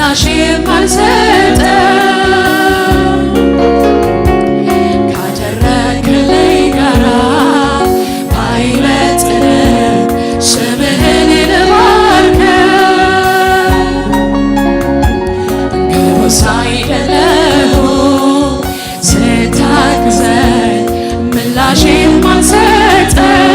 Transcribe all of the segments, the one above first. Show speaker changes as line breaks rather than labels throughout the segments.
ምላሽ የማልሰጠው ካደረግልኝ ጋራ ባይበጥንም ስምህን ልባርከው ግቡስ አይደለሁም ስታግዘኝ ምላሽ የማልሰጠው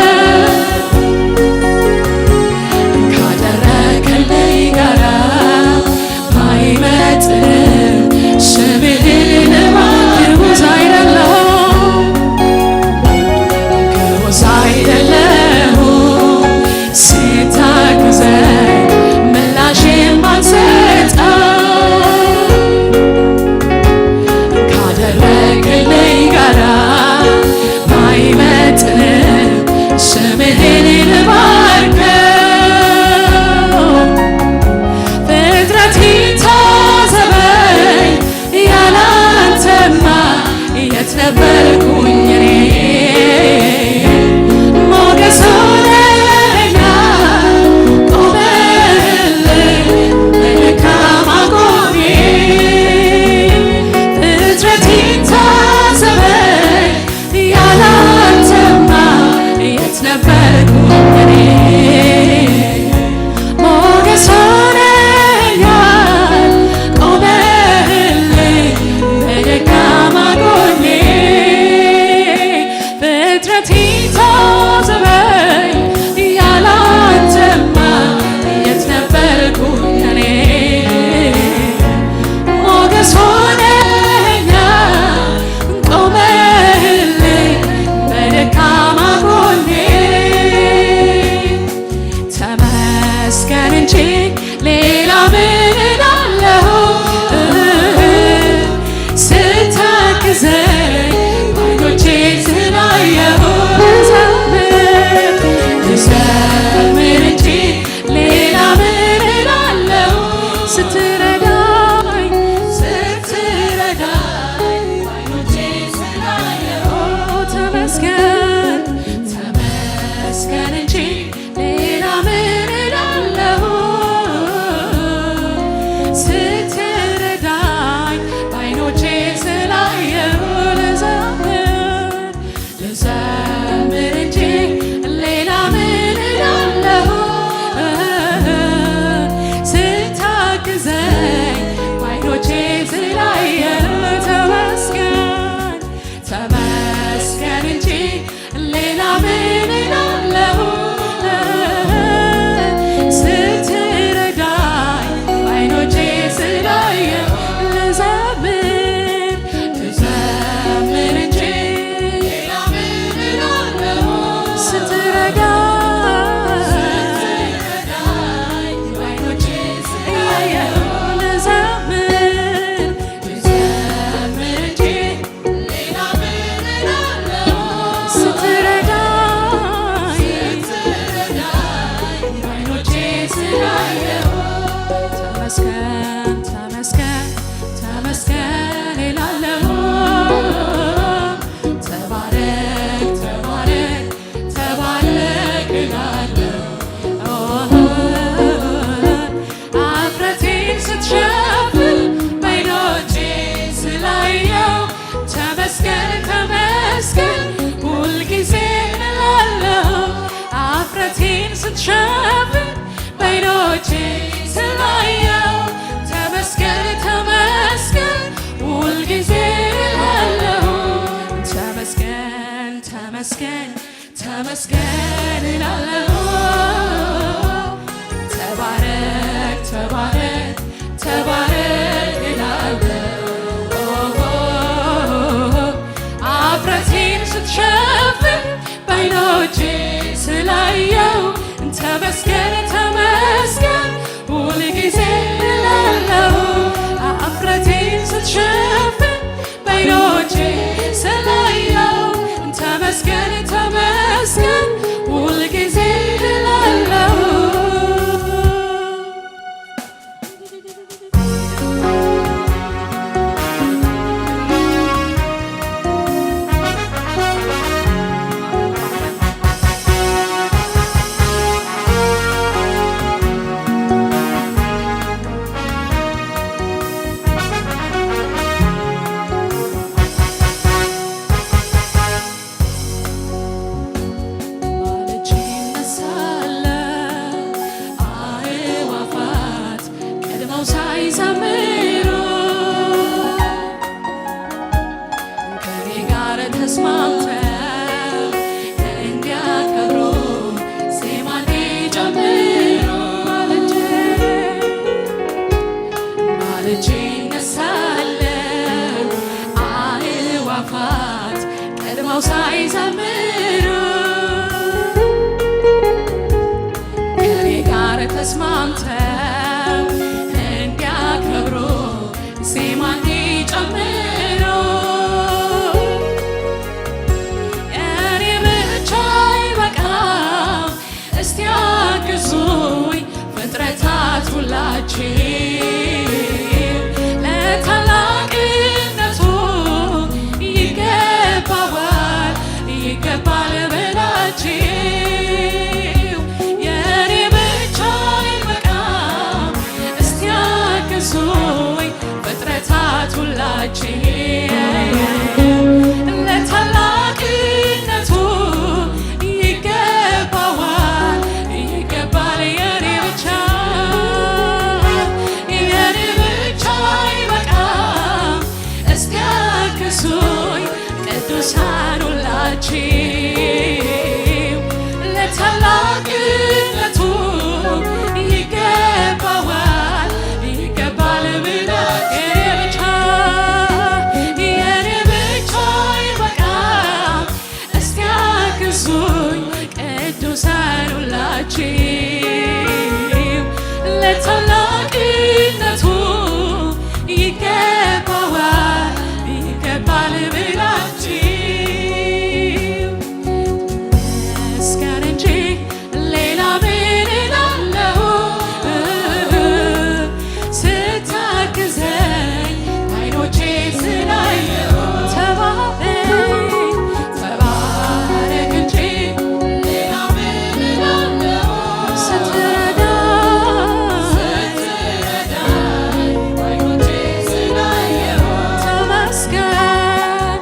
ተመስገን እላለሁ። ተባረክ ተባረክ ተባረክ እላለሁ። አፍረቴን ስትሸፍን በዓይኖቼ ስላየው ተመስገን ተመስገን ሁልጊዜ እላለሁ። አፍረቴን ስትሸፍን በዓይኖቼ ስላየው ተመስገን ተመስገን ሁልጊዜ እላለሁ። ተስማምተው እንዲያከብሩ ዜማ እንዲጨምሩ የኔ ብቻ አይበቃም እስቲ አግዙኝ ፍጥረታት ሁላችን ለታላቅነቱ ይገባዋል ይገባል ብላችሁ የኔ ብቻ አይበቃም እስቲ አግዙኝ ፍጥረታት ሁላችን ለታላቅነቱ ይገባዋል ይገባል የኔ ብቻ አይበቃም እስቲ አግዙኝ ቅዱሳን ሁላችሁ ለታላቅነቱ ይገባዋል ይገባል ብላ የኔ ብቻ አይበቃም እስቲ አግዙኝ ቅዱሳን ሁላችሁ ለታላቅነቱ ይገባዋል ይገባል ብላችሁ መስገን እንጂ ሌላ ምን እላለሁ ስታግዘኝ አይኖቼ ስላየሁ ተባረክ እንጂ ሌላ ምን እላለሁ ስትረዳኝ አይኖቼ ስላየሁ ተመስገን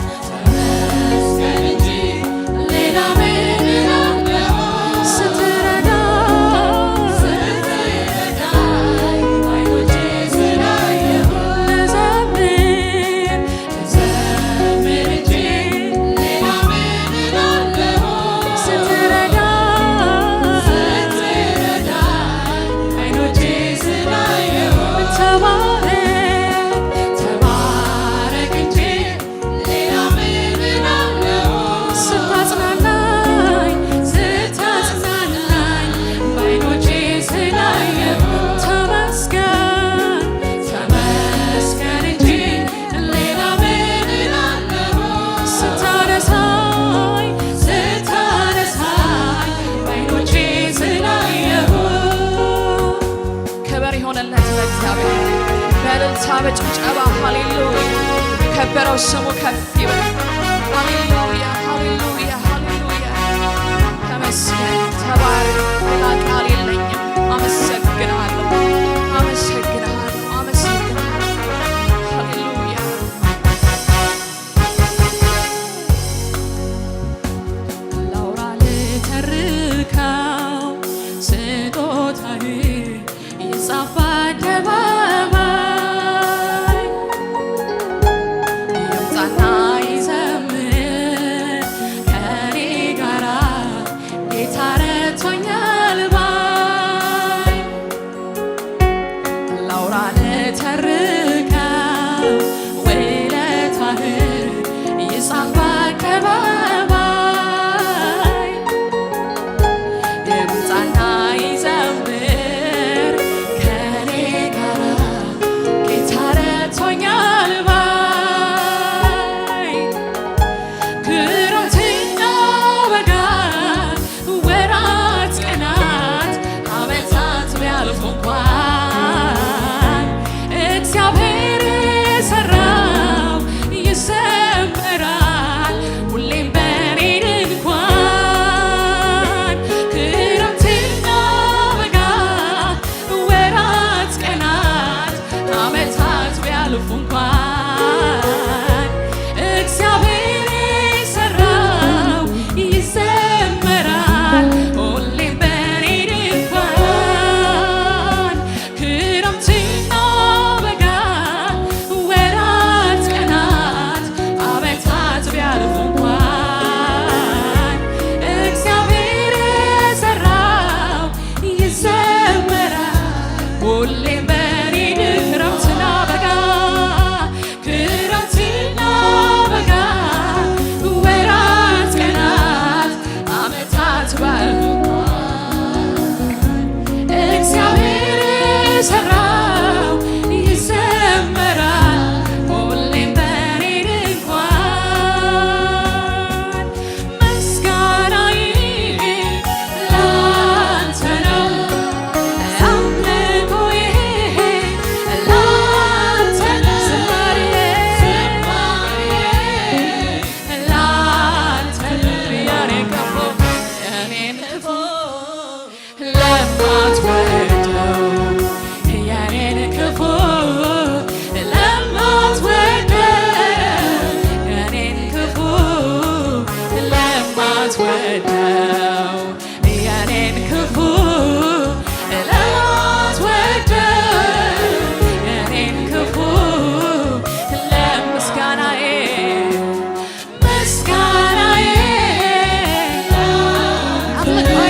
እንጂ ሌላ ምን እላለሁ ስትረዳኝ አይኖቼ ስላየሁ ልዘምር እንጂ ሌላ ምን እላለሁ ስትረዳኝ አይኖቼ ስላየሁ ተባረክ እንጂ ሌላ ምን እላለሁ ስታጽናናኝ በዓይኖቼ ስላየሁ ተመስገን እንጂ ሌላ ምን እላለሁ ስታነሳኝ በዓይኖቼ ስላየሁ ክብር ይሆንለት ለእግዚአብሔር በእልልታ በጭብጨባ ሃሌሉያ የከበረው ስሙ ከፍ ይበል ሃሌሉያ ሃሌሉያ ሃሌሉያ ተመስገን ተባረክ ሌላ ቃል የለኝም አመሰግንሃለሁ አመሰግንሃለሁ አመሰግንሃለሁ ሃሌሉያ ላውራ ልተርከው ስጦታህ ይጻፍ በአደባባይ ይምጣና ይዘምር ከኔ ጋራ ጌታ ረድቶኛል ባይ ላውራ ልተርከው ውለታህ ይጻፍ በአደባባይ ይምጣና ይዘምር ከኔ ጋራ ጌታ ረድቶኛል ባይ ክረምትና በጋ ወራት ቀናት ዓመታት ቢያልፉ እንኳን እግዚአብሔር የሠራው ይዘምራል ሁሌም በኔ ድንኳን ክረምትና በጋ ወራት ቀናት ዓመታት ቢያልፉ እንኳን እግዚአብሔር የሠራው ይዘምራል ሁሌም በኔ ድንኳን ክረምትና በጋ ወራት ቀናት ዓመታት ቢያልፉ እንኳን እግዚአብሔር የሠራው ይዘምራል ሁሌም በኔ ክረምትና በጋ ወራት ቀናት ዓመታት ቢያልፉ እንኳን እግዚአብሔር
ለሰራው ይዘመራል ሁሌም በኔ ድንኳን ምስጋናዬ ላንተ ነው አምልኮዬ ላንተ ነው ዝማሬዬ ላንተ ነው የኔን ክፉ ለማትወደው የኔን ክፉ ለማትወደው የኔን ክፉ ለማትወደው የኔን ክፉ ለማትወደው የኔን ክፉ ለምስጋናዬ ምስጋናዬ አምልኮዬ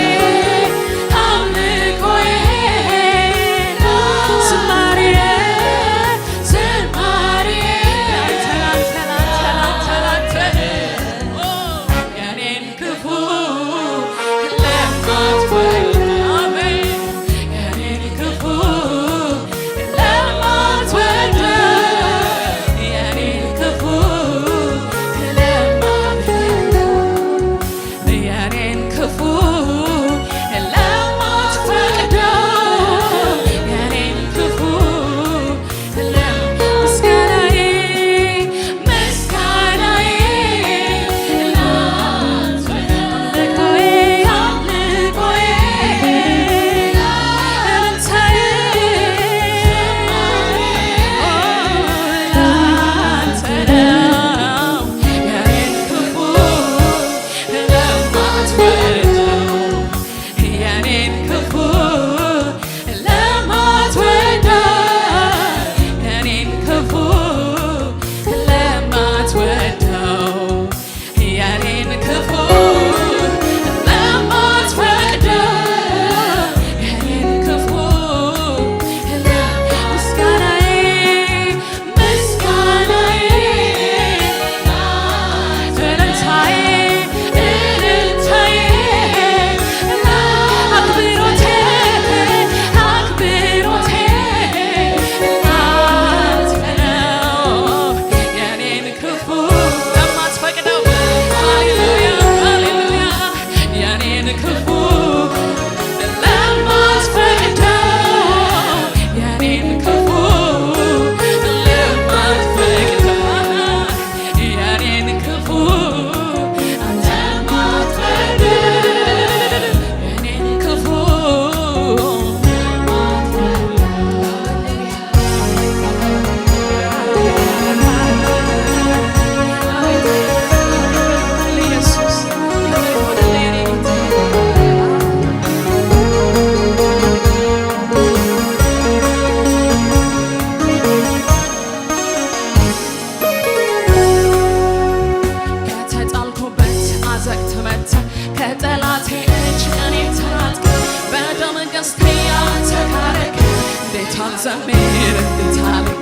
ዘምር እንድታልቅ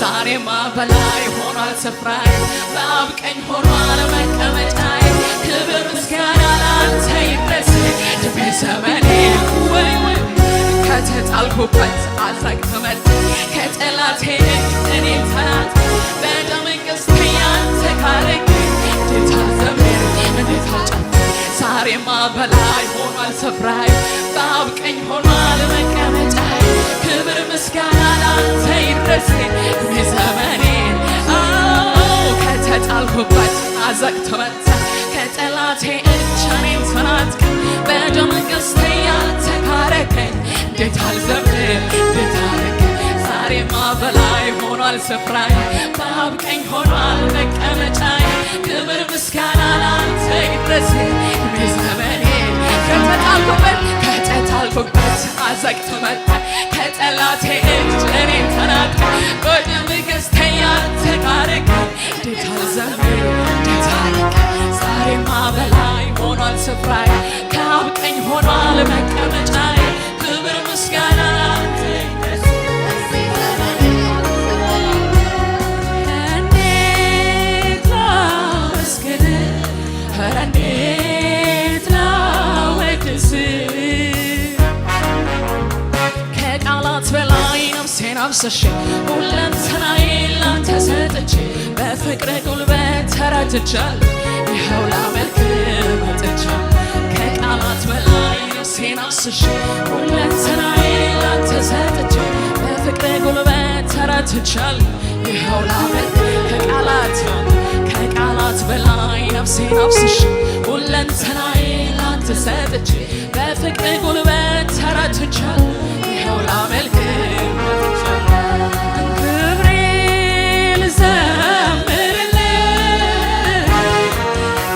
ዛሬማ በላይ ሆኗል ስፍራዬ በአብ ቀኝ ሆኗል መቀመጫዬ ክብር ምስጋና ላንተ ይድረስ ዕድሜ ዘመኔ ወይ ከተጣልኩበት አዘቅት መጥተህ ከጠላቴ እኔን ተናጥቀህ በደም ገዝተህ ያንተ ካረከኝ እንዴት አልዘምር እንዴት አልጨፍር ዛሬማ በላይ ሆኗል ስፍራዬ በአብ ቀኝ ሆኗል መቀመጫዬ ክብር ምስጋና ላንተ ይድረስ ዕድሜ ዘመኔን ከተጣልኩበት አዘቅት መጥተህ ከጠላቴ እጅ እኔን ተናጥቀህ በደም ገዝተህ ያንተ ካረከኝ እንዴት አልዘምር እንዴት አልዘምር ዛሬማ በላይ ሆኗል ስፍራዬ በአብ ቀኝ ሆኗል መቀመጫዬ ክብር ምስጋና ላንተ ይድረስ ዕድሜ ዘመኔን ከተጣልኩበት አዘቅት መጥተህ ከጠላቴ እጅ እኔን ተናጥቀህ በደም ገዝተህ ያንተ ካረከኝ እንዴት አልዘምር እንዴት አልዘምር ዛሬማ በላይ ሆኗል ስፍራዬ ከአብ ቀኝ ሆኗል መቀመጫዬ ክብር ምስጋና ላንተ ይድረስ እንዴት ላመስግንህ ኧረ እንዴት ላወድስህ ከቃላት በላይ ነፍሴን አፍስሼ ሁለንተናዬን ላንተ ሰጥቼ በፍቅር ጉልበት ተረትቻለሁ። ይኸው ላመልክ መጥቻለሁ። ከቃላት በላይ ነፍሴን አፍስሼ ሁለንተናዬን ላንተ ሰጥቼ በፍቅር ጉልበት ተረትቻለሁ። ይኸው ላመልክ ከቃላት በላይ ነፍሴን አፍስሼ ሁለንተናዬን ላንተ ሰጥቼ በፍቅር ጉልበት ተረትቻለሁ። ይኸው ላመልክ ክብሬ ልዘምርልህ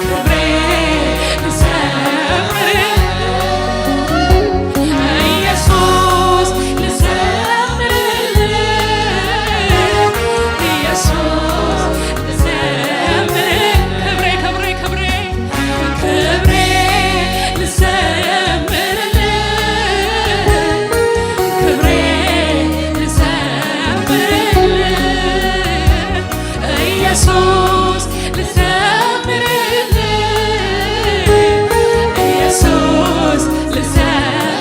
ክብሬ ልዘምርልህ ኢየሱስ ልዘምርልህ ኢየሱስ ልዘምርልህ ክብሬ ክብሬ ክብሬ ክብሬ ልዘምርልህ ክብሬ ልዘምርልህ ኢየሱስ ልዘምርልህ ኢየሱስ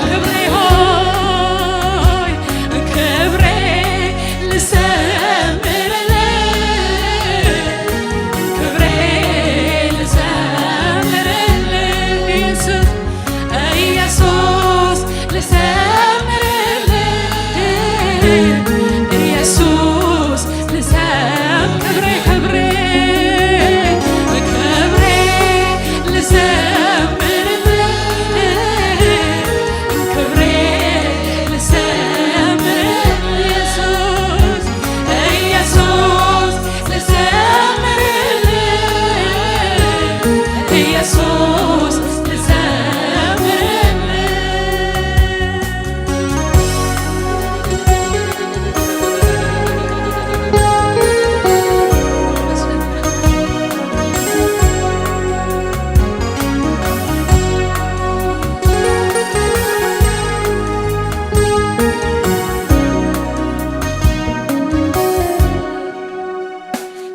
ክብሬ ሆይ ክብሬ ልዘምርልህ ክብሬ ልዘምርልህ ኢየሱስ ልዘምርልህ ኢየሱስ ክብሬ ክብሬ ክብሬ ልዘምርልህ ክብሬ ልዘምርልህ ኢየሱስ ልዘምርልህ ኢየሱስ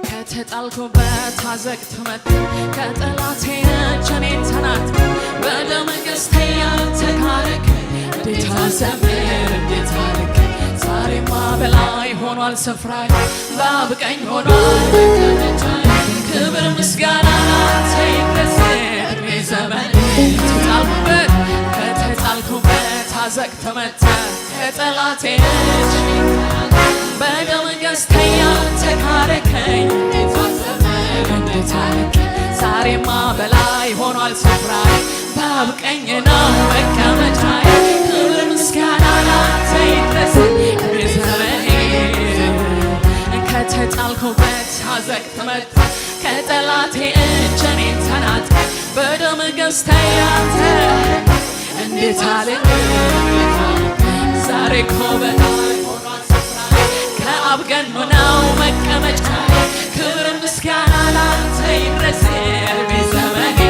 ከተጣልኩበት አዘቅት መጥተህ ከጠላቴ እጅ እኔን ተናጥቀህ በደም ገዝተህ ያንተ ካረከኝ እንዴት አልዘምር እንዴት አልልህ ዛሬማ በላይ ሆኗል ስፍራዬ በአብ ቀኝ ሆኗል መቀመጫዬ ክብር ምስጋና ላንተ ይድረስ ዕድሜ ዘመን ከተጣልኩበት አዘቅት መጥተህ ከጠላቴ እጅ በደም ገዝተህ ያንተ ካረከኝ እንዴት አልልህ ዛሬማ በላይ ሆኗል ስፍራዬ በአብ ቀኝ ነው መቀመጫዬ ክብር ምስጋና ላንተ ይድረስ ዕድሜ ዘመኔ ከተጣልኩበት አዘቅት መጥተህ ከጠላቴ እጅ እኔን ተናጥቀህ በደም ገዝተህ ያንተ እንዴት አልልህ ዛሬ እኮ በላይ ሆኗል ስፍራዬ ከአብ ቀኝ ነው መቀመጫዬ ክብር ምስጋና ላንተ ይድረስ ዕድሜ ዘመኔ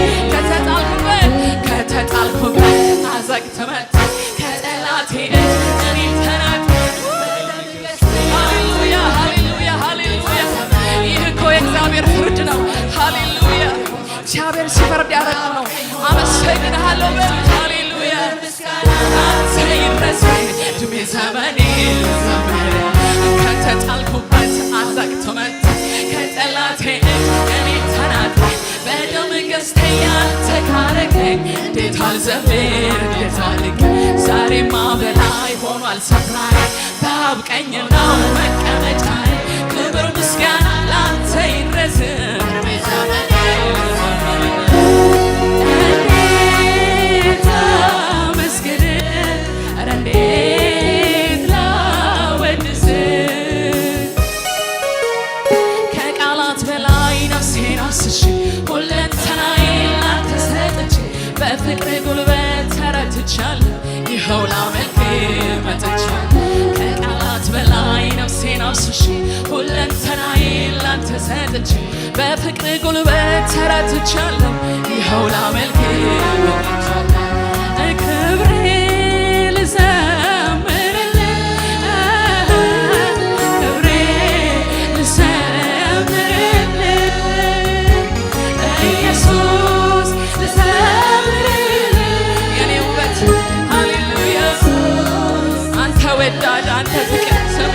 ከተጣልኩበት አዘቅት መጥተህ ከጠላቴ እጅ እኔን ተናጥቀህ ሃሌሉያ ሃሌሉያ ሃሌሉያ ይህ እኮ የእግዚአብሔር ፍርድ ነው። ሃሌሉያ እግዚአብሔር ሲፈርድ ያደረገው ነው። አመሰግንሃለሁ በሉት። ሃሌሉያ ላንተ ይድረስ ዕድሜ ዘመኔ ከተጣልኩበት አዘቅት መጥተህ ከጠላቴ እጅ እኔን ተናጥቀህ በደም ገዝተህ ያንተ ካረከኝ እንዴት አልዘምር እንዴት አልልህ ዛሬማ በላይ ሆኗል ስፍራዬ በአብ ቀኝ ነው መቀመጫዬ ክብር ምስጋና ላንተ ይድረስ ዕድሜ ዘመኔ እንዴት ላመስግንህ ኧረ እንዴት ላወድስህ ከቃላት በላይ ነፍሴን አፍስሼ ሁለንተናዬን ላንተ ሰጥቼ በፍቅር ጉልበት ተረትቻለሁ። ይኸው ላመልክ መጥቻለሁ። ከቃላት በላይ ነፍሴን አፍስሼ ሁለንተናዬን ላንተ ሰጥቼ በፍቅር ጉልበት ተረትቻለሁ። ይኸው ላመልክ መጥቻለሁ። ክብሬ ልዘምርልህ ክብሬ ልዘምርልህ ኢየሱስ ልዘምርልህ የኔ ውበት ሃሌሉያ አንተ ወዳድ አንተ ፍቅር ስም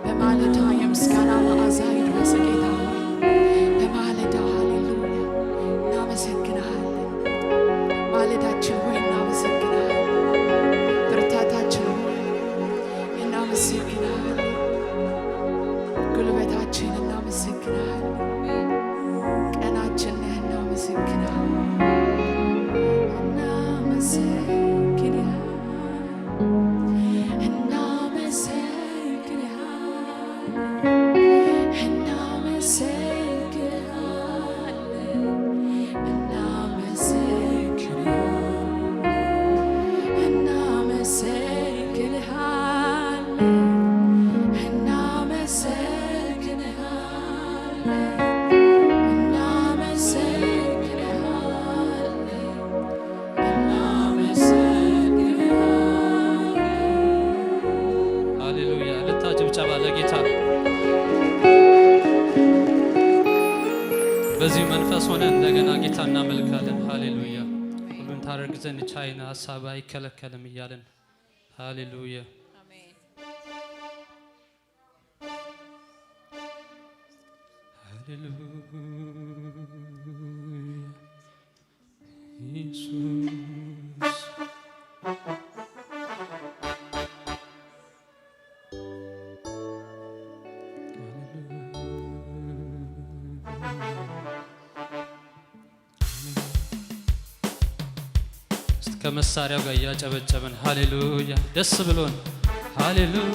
በማለዳ የምስጋና መዓዛ ይድረስ ጌታ ሆይ በማለዳ ሃሌሉያ እናመሰግንሃለን። ማለዳችን ሆይ እናመሰግንሃለን። ብርታታችን ሆይ እናመሰግንሃለን። ጉልበታችን እናመሰግንሃለን። ቀናችን ነህ እናመሰግንሃለን።
በዚህ መንፈስ ሆነ እንደገና ጌታ እናመልካለን። ሃሌሉያ ሁሉን ታደርግ ዘንድ ቻይና ሀሳብ አይከለከልም እያለን ሃሌሉያ ሃሌሉያ ኢየሱስ ከመሳሪያው ጋር እያጨበጨበን ሃሌሉያ ደስ ብሎን ሃሌሉያ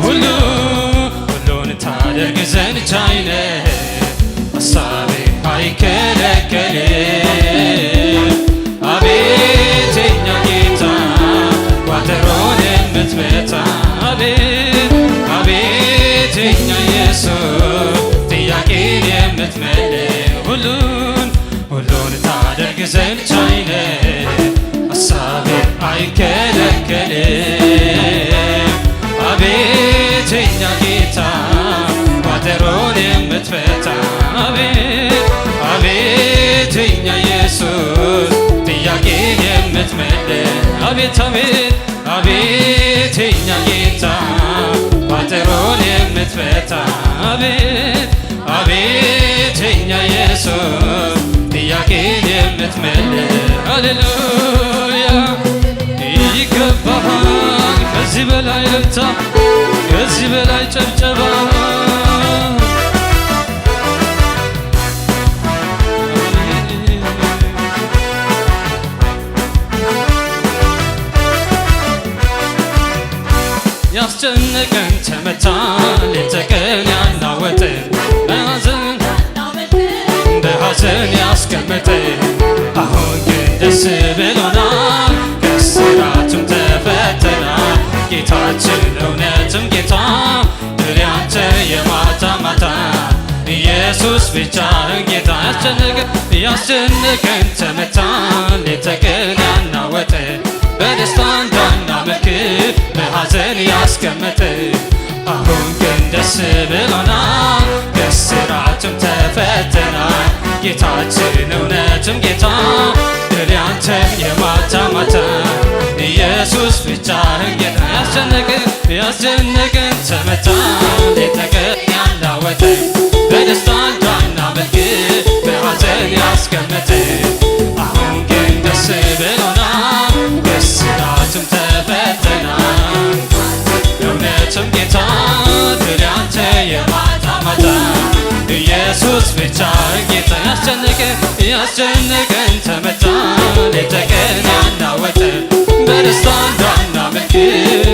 ሁሉን ታደርግ ዘንድ ቻይነ ሀሳቤ አይከለከልም። አቤት የኛ ጌታ ቋጠሮን የምትፈታ አቤት አቤት የኛ ኢየሱስ ጥያቄን የምትመልስ ሁሉን ታደርግ ዘንድ ቻይነ ሀሳቤ አይከለከልም። አቤት የኛ ጌታ ቋጠሮን የምትፈታ አቤት አቤት የኛ ኢየሱስ ጥያቄን የምትመልስ አቤት አቤት አቤት የኛ ጌታ ቋጠሮን የምትፈታ አቤት አቤት የኛ ኢየሱስ ጥያቄን የምትመልስ ሃሌሉያ ይገባሃል። ከዚህ በላይ እልልታ፣ ከዚህ በላይ ጨብጨባ ያስጨነቀን ተመታ ሌት ቀን ያናወጠን በሐዘን ያስቀመጠን አሁን ግን ደስ ብሎናል ከእስራቱም ተፈተናል ጌታችን እውነትም ጌታ ድል ያንተ የማታ ማታ ኢየሱስ ብቻህን ጌታ ያስጨነቀን ተመታ ሌት ቀን ያናወጠን በደስታ እንዳናመልክ በሐዘን ያስቀመጠ አሁን ግን ደስ ብሎናል ከእስራቱም ተፈተናል ጌታችን እውነትም ጌታ ድል ያንተ የማታ ማታ ኢየሱስ ብቻህን ጌታ ያስጨነቀን ተመታ ሌት ቀን ያናወጠን በደስታ እንዳናመልክ በሐዘን ያስቀመጠ አሁን ግን ደስ ብሎናል ከእስራቱም ተፈተናል እውነትም ጌታ ድል ያንተ የማታ ማታ ኢየሱስ ብቻህን ጌታ ያስጨነቀን ተመታ ሌት ቀን ያናወጠን በደስታ እንዳናመልክ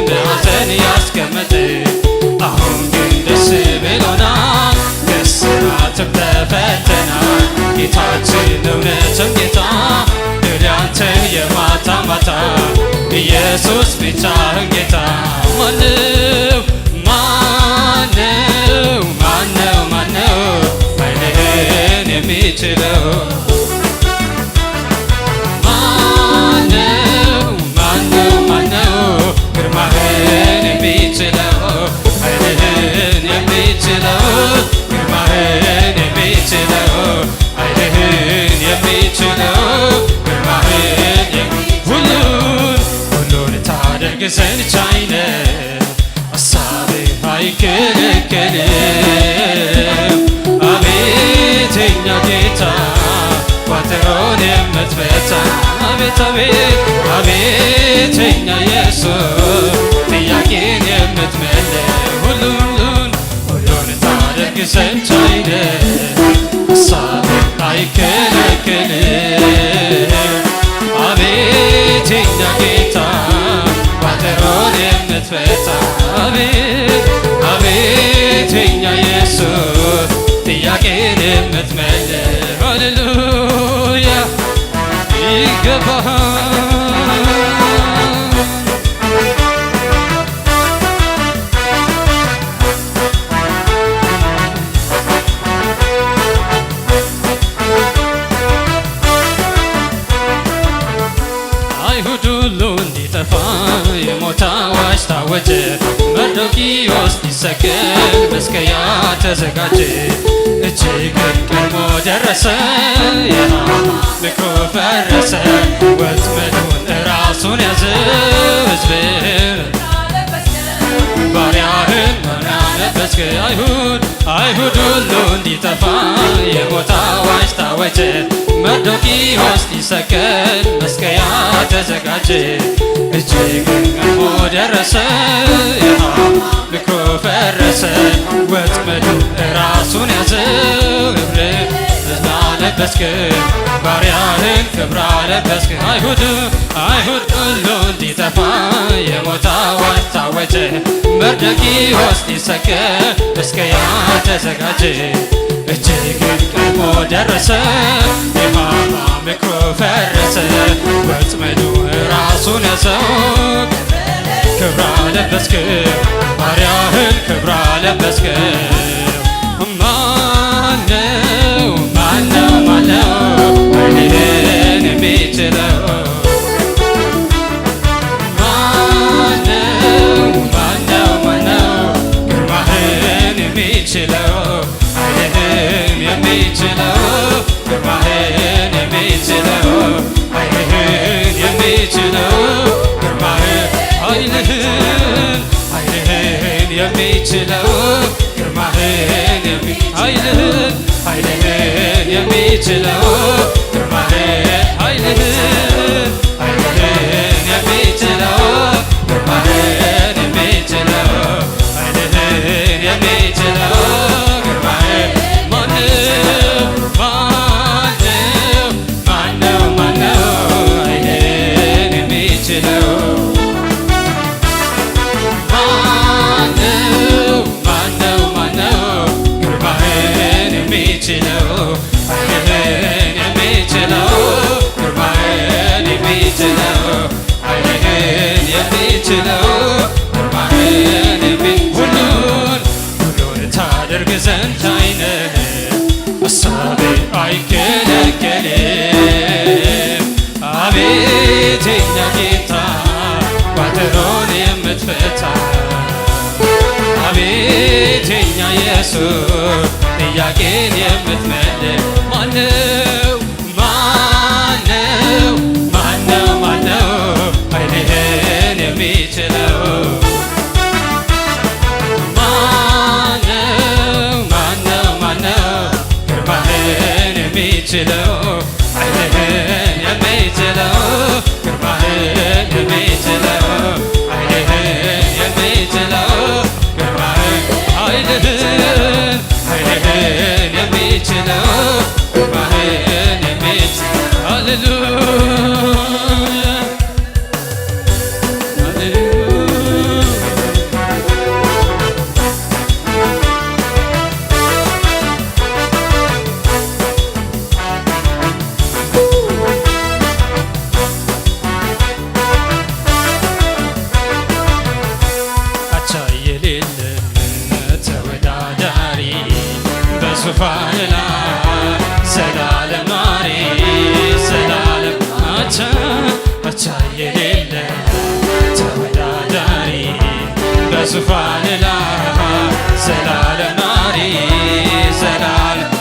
በሐዘን ያስቀመጠ አሁን ግን ደስ ብሎናል ከእስራቱም ተፈተናል ጌታችን እውነትም ጌታ ድል ያንተ የማታ ማታ ኢየሱስ ብቻህን ጌታ ማነው ኃይልህን የሚችለው ማነው ግርማህን የሚችለው ኃይልህን የሚችለው ግርማህን የሚችለው ኃይልህን የሚችለው ግርማህን ሁሉን ታደርግ ዘንድ ቻይ ነህ ሐሳብህ አይከለከልም አቤት የኛ ጌታ ቋጠሮን የምትፈታ አቤት አቤት አቤት የኛ ኢየሱስ ጥያቄን የምትመልስ ሁሉን ታደርግ ዘንድ ቻይ ነህ ሐሳብህ አይከለከልም አቤት የኛ ጌታ ቋጠሮን የምትፈታ አቤት የኛ ኢየሱስ ጥያቄን የምትመልስ ሃሌሉያ ይገባሃል አይሁድ ሁሉ እንዲጠፋ የሞት አዋጅ ታወጀ መርዶክዮስ ሊሰቀል መስቀያ ተዘጋጀ እጅግን ቀድሞ ደረሰ የሐማ ምክሩ ፈረሰ ወጥመዱን ራሱን ያዘ ሕዝብህን ባሪያህን መና ለበስክ አይሁድ ሁሉ እንዲጠፋ የሞት አዋጅ ታወጀ መርዶክዮስ ሊሰቀል መስቀያ ተዘጋጀ እጅግን ቀድሞ ደረሰ የሐማ ምክሩ ፈረሰ ወጥመዱ ራሱን ያዘ ሕዝብ አለበስክ ባሪያህን ክብር አለበስክ አይሁድ ሁሉ እንዲጠፋ የሞት አዋጅ ታወጀ መርዶክዮስ ሊሰቀል መስቀያ ተዘጋጀ እጅግን ቀድሞ ደረሰ የሐማ ምክሩ ፈረሰ ወጥመዱ ራሱን ያዘው ክብር አለበስክ ባሪያህን ክብር አለበስክ ማነው ኃይልህን የሚችለው ማነው ግርማህን የሚችለው ኃይልህን የሚችለው ግርማህን የሚችለው ኃይልህን የሚችለው ኃይልህን የሚችለው ግርማህን ኃይልህን የሚችለው ግርማህን ኃይልህን የሚችለው ግርማህን የሚችለው ኃይልህን የሚችለው ግርማህን ማነው ኃይልህን የሚችለው ኢየሱስ ጥያቄን የምትመልስ ማነው ማነው ማነው ማነው ኃይልህን የሚችለው ማነው ማነው ማነው ግርማህን የሚችለው ኃይልህን የሚችለው ግርማህን የሚችለው ኃይልህን የሚችለው ግርማህን ኃይልህን የሚችለው ግርማህን የሚችለው ሃሌሉያ ዙፋን ላይ ዘላለም ኗሪ ዘላለም አቻ የሌለ ተወዳዳሪ በዙፋን ላይ ዘላለም ኗሪ ዘላለም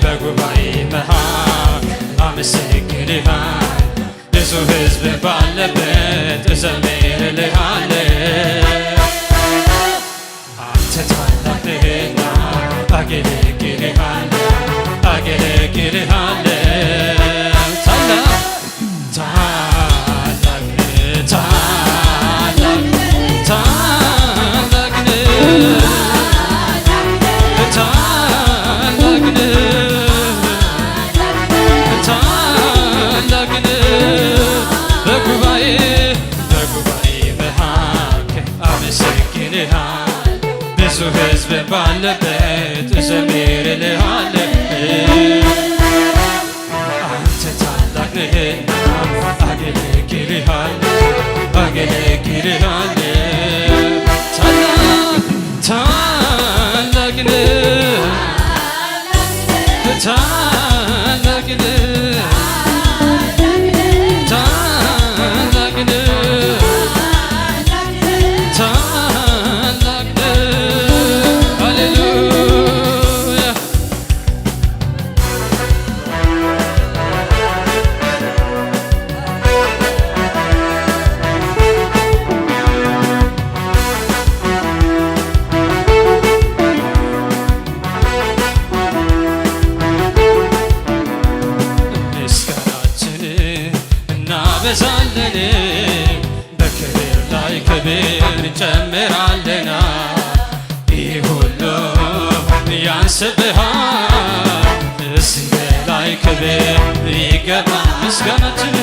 በጉባኤ መሃል አመሰግንሃለሁ ብዙ ሕዝብ ባለበት እዘምርልሃለሁ አንተ ታላቅ ነህና አገለግልሃለሁ ታላቅ ታላቅ ታላቅ ታላቅ ታላቅ ታላቅ በጉባኤ መካከል አመሰግንሃለሁ ብዙ ሕዝብ ባለበት እዘምርልሃለሁ አንተ ታላቅ ነህና አገለግልሃለሁ ታላቅ ታላቅ ታላቅ እናበዛለን በክብር ላይ ክብር እንጨምራለና ይህ ሁሉ ያንስብሃል እዚህ በላይ ክብር ይገባ ምስጋናችን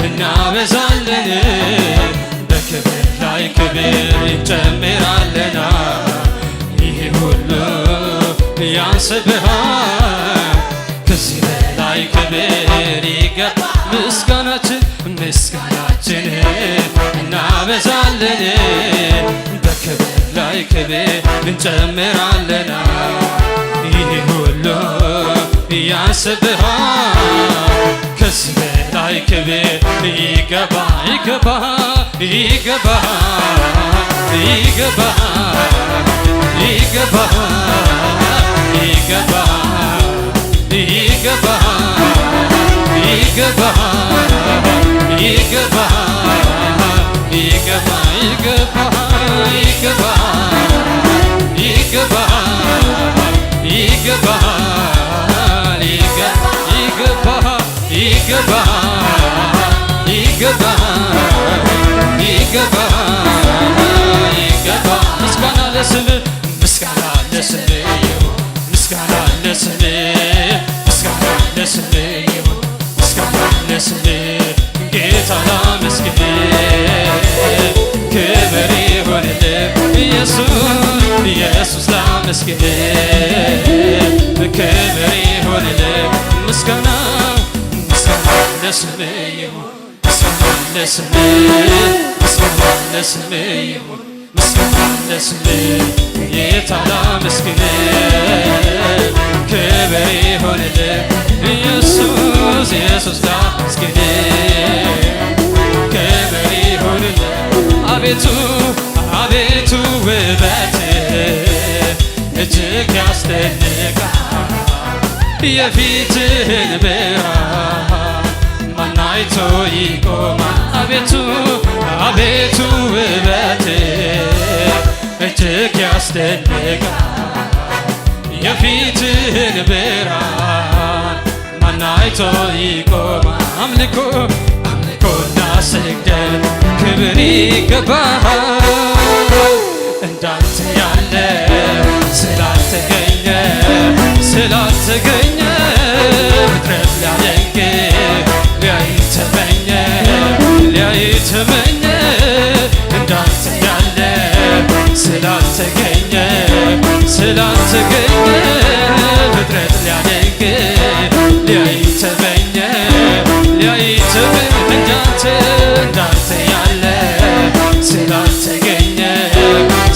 እናበዛለን በክብር ላይ ክብር እንጨምራለና ይህ ሁሉ ያንስብሃል ከዚህ በላይ ክብር ይገባ ምስጋናችን እናበዛለን በክብር ላይ ክብር እንጨምራለና ይህ ሁሉ ያንስብሃል ከዚህ በላይ ክብር ይገባ ምስጋና ለስምህ ምስጋና ለስምህ ጌታ ላመስግን ክብር ይሁንልህ ኢየሱስ ላመስግን ክብር ይሁንልህ ምስጋና ለስምህ ይሁን ምስጋና ለስምህ ጌታ ላመስግን ክብር ይሁንልህ ኢየሱስ ላመስግን ክብር ይሁንልህ አቤቱ የፊትህን ብርሃን ማን አይቶ ይቆማል? አቤቱ አቤቱ ውበት እጅግ ያስደንቃል። የፊትህን ብርሃን ማን አይቶ ይቆማል? አምልኮ አምልኮና ስግደት ክብር ይገባሃል። እንዳንተ ያለ ስላልተገኘ ስላልተገኘ ፍጥረት ሊያደንቅ ሊያይ ተመኘ ሊያይ ተመኘ እንዳንተ ያለ ስላልተገኘ ስላልተገኘ ፍጥረት ሊያደንቅ ሊያይ ተመኘ ሊያይ ተመኘ እንዳንተ ያለ ስላልተገኘ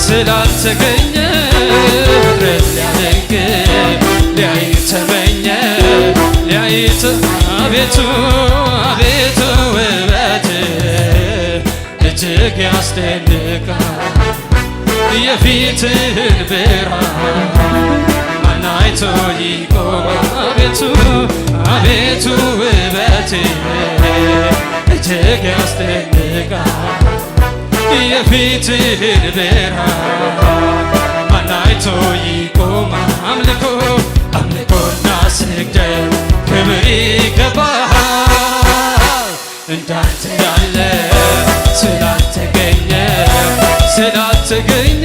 ስላልተገኘ ፍጥረት ሊያደንቅ ሊያይ ተመኘ ሊያይ አቤቱ አቤቱ ውበት እጅግ ያስደንቃል። የፊትህን ብርሃን ማን አይቶ ይቆማል? አቤቱ አቤቱ ውበት እጅግ ያስደንቃል። የፊትህን ብርሃን ማን አይቶ ይቆማል? አምልኮ አምልኮና ስግደት ክብር ይገባሃል። እንዳንተ ያለ ስላልተገኘ ስላልተገኘ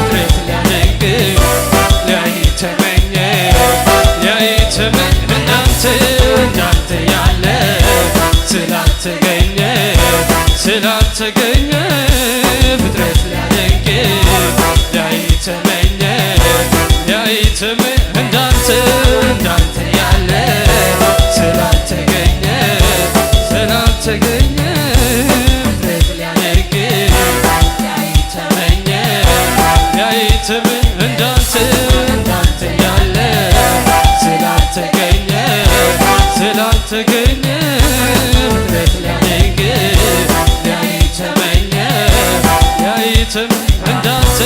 ፍጥረት ሊያደንቅ ሊያይ ተመኘ ሊያይ ተመኘ እንዳንተ ያለ ስላልተገኘ ስላልተገኘ ፍጥረት ሊያደንቅ ሊያይ ተመኘ ሊያይ ተመኘ እንዳንተ ያለ ስላልተገኘ ስላልተገኘ ፍጥረት ሊያደንቅ ሊያይ ተመኘ ሊያይ ተመኘ እንዳንተ ያለ ስላልተገኘ ስላልተገኘ ፍጥረት ሊያደንቅ ሊያይ ተመኘ ሊያይ ተመኘ እንዳንተ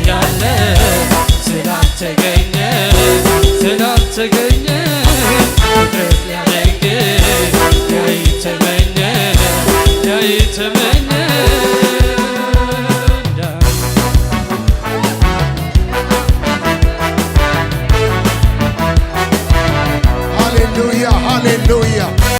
ያለ ስላልተገኘ ስላልተገኘ ፍጥረት ሊያደንቅ ሊያይ ተመኘ ሊያይ ተመኘ
ሃሌሉያ ሃሌሉያ